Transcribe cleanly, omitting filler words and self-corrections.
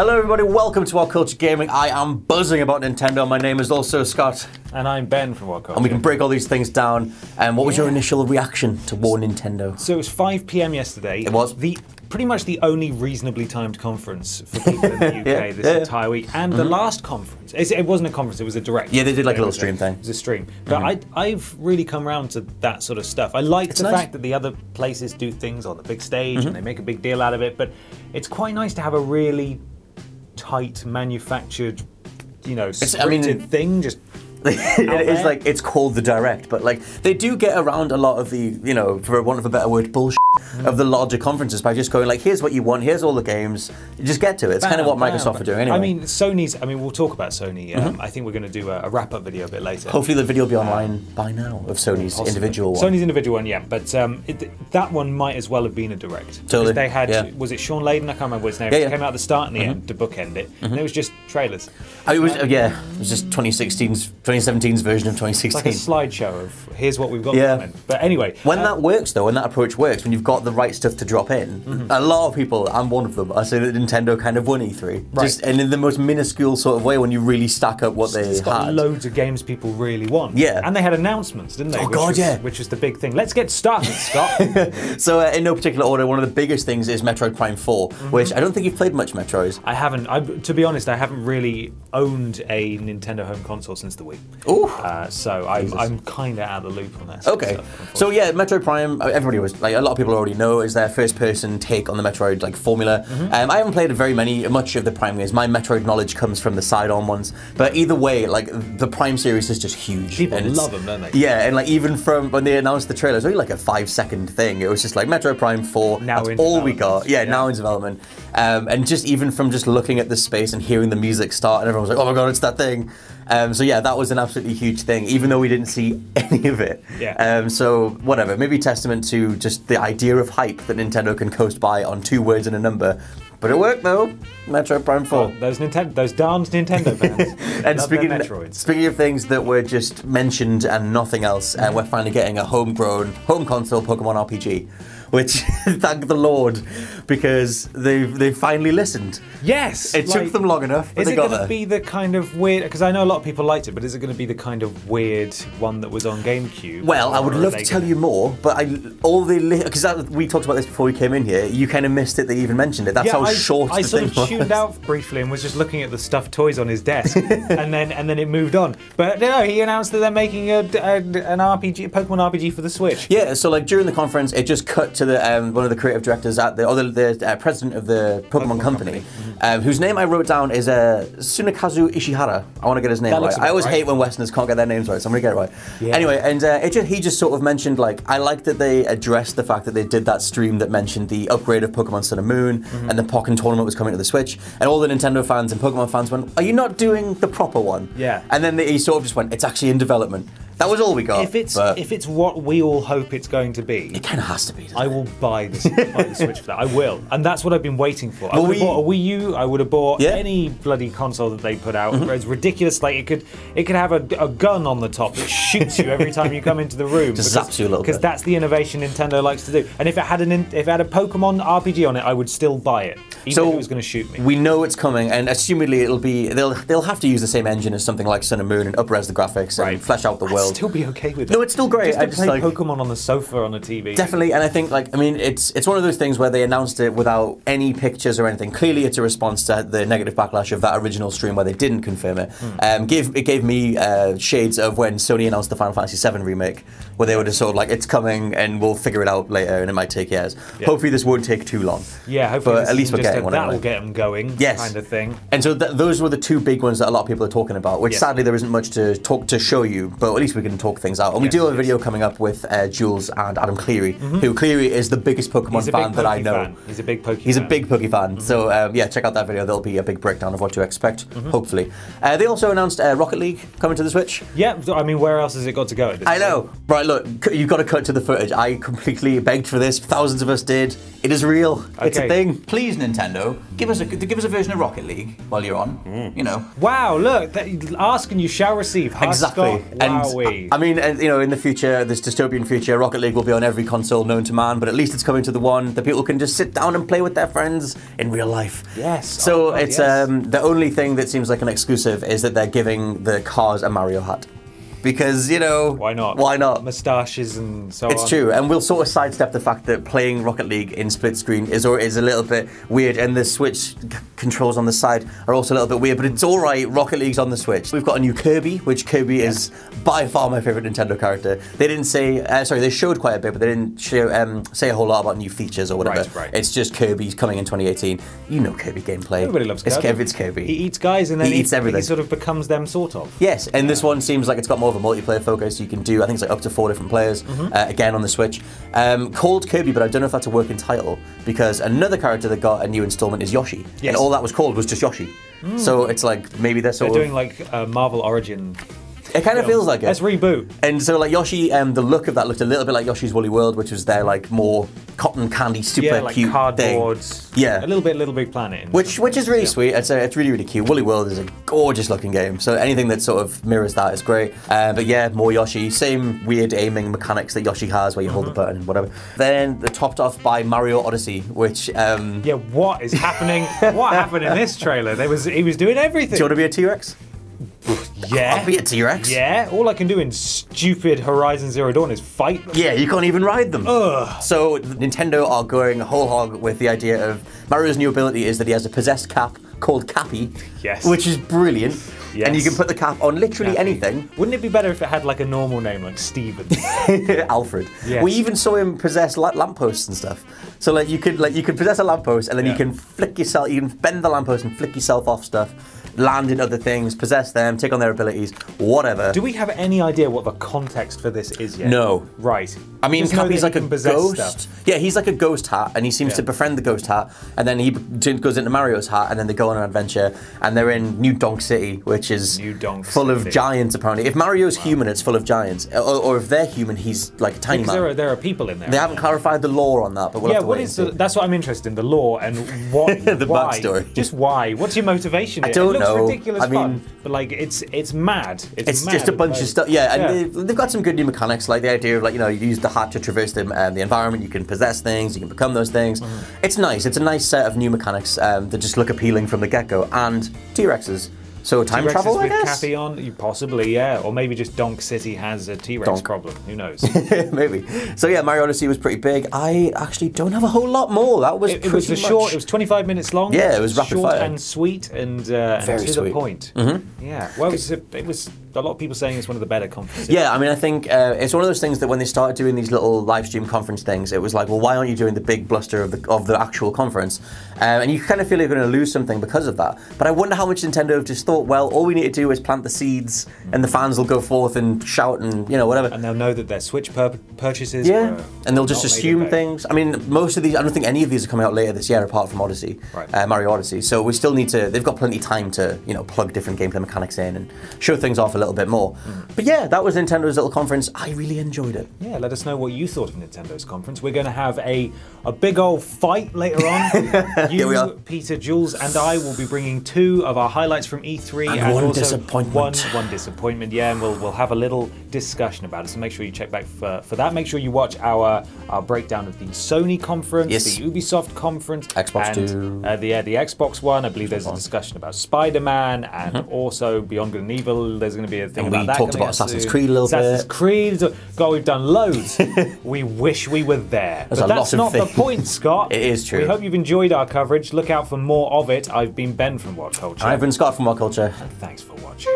Hello everybody, welcome to What Culture Gaming. I am buzzing about Nintendo. My name is also Scott. And I'm Ben from What Culture. And we can break all these things down. And what was your initial reaction to War Nintendo? So it was 5 PM yesterday. It was. Pretty much the only reasonably timed conference for people in the UK this entire week. And the last conference, it wasn't a conference, it was a direct. Yeah, they did like a little stream thing. It was a stream. But I've really come around to that sort of stuff. I like the fact that the other places do things on the big stage and they make a big deal out of it, but it's quite nice to have a really tight, manufactured, scripted thing just It is like, it's called the Direct, but like they do get around a lot of the, for want of a better word, bullshit of the larger conferences by just going like, here's what you want, here's all the games, you just get to it. It's kind of what Microsoft are doing anyway. I mean, we'll talk about Sony. I think we're going to do a wrap-up video a bit later. Hopefully the video will be online by now of Sony's individual one. Sony's individual one, yeah, but that one might as well have been a Direct. Totally. They had, was it Sean Layden? I can't remember his name. It came out at the start and the end to bookend it, and it was just trailers. It was just 2017's version of 2016. Like a slideshow of here's what we've got coming. But anyway, when that works though, when that approach works, when you've got the right stuff to drop in, a lot of people, I'm one of them, I say that Nintendo kind of won E3, just and in the most minuscule sort of way when you really stack up what they had. It's got loads of games people really want. Yeah, and they had announcements, didn't they? Oh God, which was the big thing. Let's get started, Scott. So in no particular order, one of the biggest things is Metroid Prime 4, which I don't think you've played much Metroid. I haven't. To be honest, I haven't really owned a Nintendo home console since the Wii. Ooh. So I'm kind of out of the loop on that. Okay. So yeah, Metroid Prime, everybody was like, a lot of people already know, is their first-person take on the Metroid like formula. I haven't played much of the Prime games. My Metroid knowledge comes from the side-on ones. But either way, like the Prime series is just huge. People love them, don't they? Yeah, and like even from when they announced the trailer, it was only like a 5-second thing. It was just like Metroid Prime 4. Now that's all we got. Yeah, now in development. And just even from just looking at the space and hearing the music start, and everyone was like, "Oh my God, it's that thing." So yeah, that was an absolutely huge thing, even though we didn't see any of it. Yeah. So whatever, maybe testament to just the idea of hype that Nintendo can coast by on 2 words and a number. But it worked though, Metroid Prime 4. Oh, those darned Nintendo fans. And speaking of things that were just mentioned and nothing else, we're finally getting a homegrown, home console Pokemon RPG. Which, thank the Lord, because they finally listened. Yes! It took them long enough, but is they it got going to be the kind of weird, because I know a lot of people liked it, but is it going to be the kind of weird one that was on GameCube? Well, I would love to tell you more, but because we talked about this before we came in here, you kind of missed it, they even mentioned it. That's how short the thing was. I sort of tuned out briefly and was just looking at the stuffed toys on his desk, and then it moved on. But no, he announced that they're making an RPG, a Pokemon RPG for the Switch. Yeah, so like during the conference, it just cut to the one of the creative directors at the president of the Pokemon company, whose name I wrote down is Tsunekazu Ishihara. I want to get his name right. I always hate when Westerners can't get their names right, so I'm going to get it right. Yeah. Anyway, and he just sort of mentioned, like, I like that they addressed the fact that they did that stream that mentioned the upgrade of Pokemon Sun and Moon, and the Pokken tournament was coming to the Switch, and all the Nintendo fans and Pokemon fans went, are you not doing the proper one? Yeah. And then he sort of just went, it's actually in development. That was all we got. If it's what we all hope it's going to be, it kind of has to be. I will buy the Switch for that. I will, and that's what I've been waiting for. I would have bought a Wii U. I would have bought any bloody console that they put out. It's ridiculous. Like it could have a gun on the top that shoots you every time you come into the room. Just zaps you a little bit. Because that's the innovation Nintendo likes to do. And if it had a Pokemon RPG on it, I would still buy it, even if it was going to shoot me. We know it's coming, and assumedly it'll be they'll have to use the same engine as something like Sun and Moon and up-res the graphics and flesh out the world. I'd still be okay with it. No, it's still great. Just to play Pokemon on the sofa on a TV. Definitely, and I think it's one of those things where they announced it without any pictures or anything. Clearly, it's a response to the negative backlash of that original stream where they didn't confirm it. It gave me shades of when Sony announced the Final Fantasy VII remake, where they were just sort of like, it's coming and we'll figure it out later, and it might take years. Yeah. Hopefully, this won't take too long. Yeah, hopefully, but at least we're getting one. That will get them going. Yes, kind of thing. And so those were the 2 big ones that a lot of people are talking about. Which sadly there isn't much to show you, but at least we can talk things out. And we do have a video coming up with Jules and Adam Cleary, who clearly is the biggest Pokemon fan that I know. He's a big Pokemon. He's a big Poke fan. So yeah, check out that video. There'll be a big breakdown of what to expect. Hopefully, they also announced Rocket League coming to the Switch. Yeah, I mean, where else has it got to go? I know. Right, look, you've got to cut to the footage. I completely begged for this. Thousands of us did. It is real. Okay. It's a thing. Please, Nintendo. Nintendo, give us a version of Rocket League while you're on. You know. Wow, look, ask and you shall receive. Exactly. And I mean, you know, in the future, this dystopian future, Rocket League will be on every console known to man, but at least it's coming to the one that people can just sit down and play with their friends in real life. Yes. So it's the only thing that seems like an exclusive is that they're giving the cars a Mario hat. Because, you know... Why not? Why not? Moustaches and so on. It's true, and we'll sort of sidestep the fact that playing Rocket League in split screen is a little bit weird, and the Switch controls on the side are also a little bit weird, but it's alright, Rocket League's on the Switch. We've got a new Kirby, which Kirby is by far my favourite Nintendo character. They didn't say... they showed quite a bit, but they didn't show, say a whole lot about new features or whatever. Right. It's just Kirby's coming in 2018. You know Kirby gameplay. Everybody loves Kirby. It's Kirby. He eats guys and then he eats everything. He sort of becomes them, sort of. Yes, and this one seems like it's got more of a multiplayer focus. You can do, I think it's like up to 4 different players, again on the Switch. Called Kirby, but I don't know if that's a working title, because another character that got a new installment is Yoshi. Yes. And all that was called was just Yoshi. So it's like, maybe they're doing like a Marvel Origin. It kind of feels like it. Let's reboot. And so like Yoshi, the look of that looked a little bit like Yoshi's Woolly World, which was their like more cotton candy, super like cute cardboard. thing. Yeah. A little bit Little Big Planet. Which is really sweet. It's really, really cute. Woolly World is a gorgeous looking game. So anything that sort of mirrors that is great. But yeah, more Yoshi. Same weird aiming mechanics that Yoshi has where you hold the button and whatever. Then they're topped off by Mario Odyssey, which... yeah, what is happening? What happened in this trailer? He was doing everything. Do you want to be a T-Rex? Yeah. I'll be a T-Rex. Yeah, all I can do in stupid Horizon Zero Dawn is fight them. Yeah, you can't even ride them. Ugh. So Nintendo are going whole hog with the idea of Mario's new ability is that he has a possessed cap called Cappy. Yes. Which is brilliant. Yes. And you can put the cap on literally anything. Wouldn't it be better if it had like a normal name like Steven? Alfred. Yes. We even saw him possess lampposts and stuff. So like you could possess a lamppost and then you can flick yourself, you can bend the lamppost and flick yourself off stuff. Land in other things, possess them, take on their abilities, whatever. Do we have any idea what the context for this is yet? No. Right. I mean, Cappy's like a ghost. Stuff. Yeah, he's like a ghost hat, and he seems to befriend the ghost hat, and then he goes into Mario's hat, and then they go on an adventure, and they're in New Donk City, which is full of giants, apparently. If Mario's human, it's full of giants. Or if they're human, he's like a tiny man. There are people in there. They haven't clarified the lore on that, but we'll have to wait and see. That's what I'm interested in, the lore, and what, the why. backstory. Just why? What's your motivation? I don't know. It looks ridiculous fun, but like, it's mad. It's just a bunch of stuff. Yeah, and they've got some good new mechanics, like the idea of like, you know, you use the hat to traverse the environment, you can possess things, you can become those things. It's nice. It's a nice set of new mechanics that just look appealing from the get-go. And T-Rexes. So time travel, I guess? With Cappy on? Possibly, yeah. Or maybe just Donk City has a T-Rex problem. Who knows? Maybe. So yeah, Mario Odyssey was pretty big. I actually don't have a whole lot more. That was it was short. It was 25 minutes long. Yeah, it was rapid short fire. And sweet and very to sweet. the point. Yeah. Well, it was a lot of people saying it's one of the better conferences. Yeah, I mean, I think it's one of those things that when they started doing these little live stream conference things, it was like, well, why aren't you doing the big bluster of the actual conference? And you kind of feel you're going to lose something because of that. But I wonder how much Nintendo have just thought, well, all we need to do is plant the seeds, and the fans will go forth and shout and, you know, whatever. And they'll know that their Switch purchases and they'll just assume things. I mean, most of these, I don't think any of these are coming out later this year apart from Odyssey, Mario Odyssey. So we still need to, they've got plenty of time to, you know, plug different gameplay mechanics in and show things off a little bit more. But yeah, that was Nintendo's little conference. I really enjoyed it. Yeah, let us know what you thought of Nintendo's conference. We're going to have a big old fight later on. Here we are. Peter, Jules, and I will be bringing 2 of our highlights from E3 and one also disappointment. One disappointment, yeah, and we'll have a little discussion about it. So make sure you check back for that. Make sure you watch our breakdown of the Sony conference, the Ubisoft conference, Xbox and the Xbox one. I believe there's a discussion about Spider-Man and also Beyond Good and Evil. There's going to be a thing about that. We talked about Assassin's Creed a little bit. Assassin's Creed. God, we've done loads. We wish we were there. But that's not the point, Scott. It is true. We hope you've enjoyed our coverage. Look out for more of it. I've been Ben from What Culture. I've been Scott from What Culture. Thanks for watching.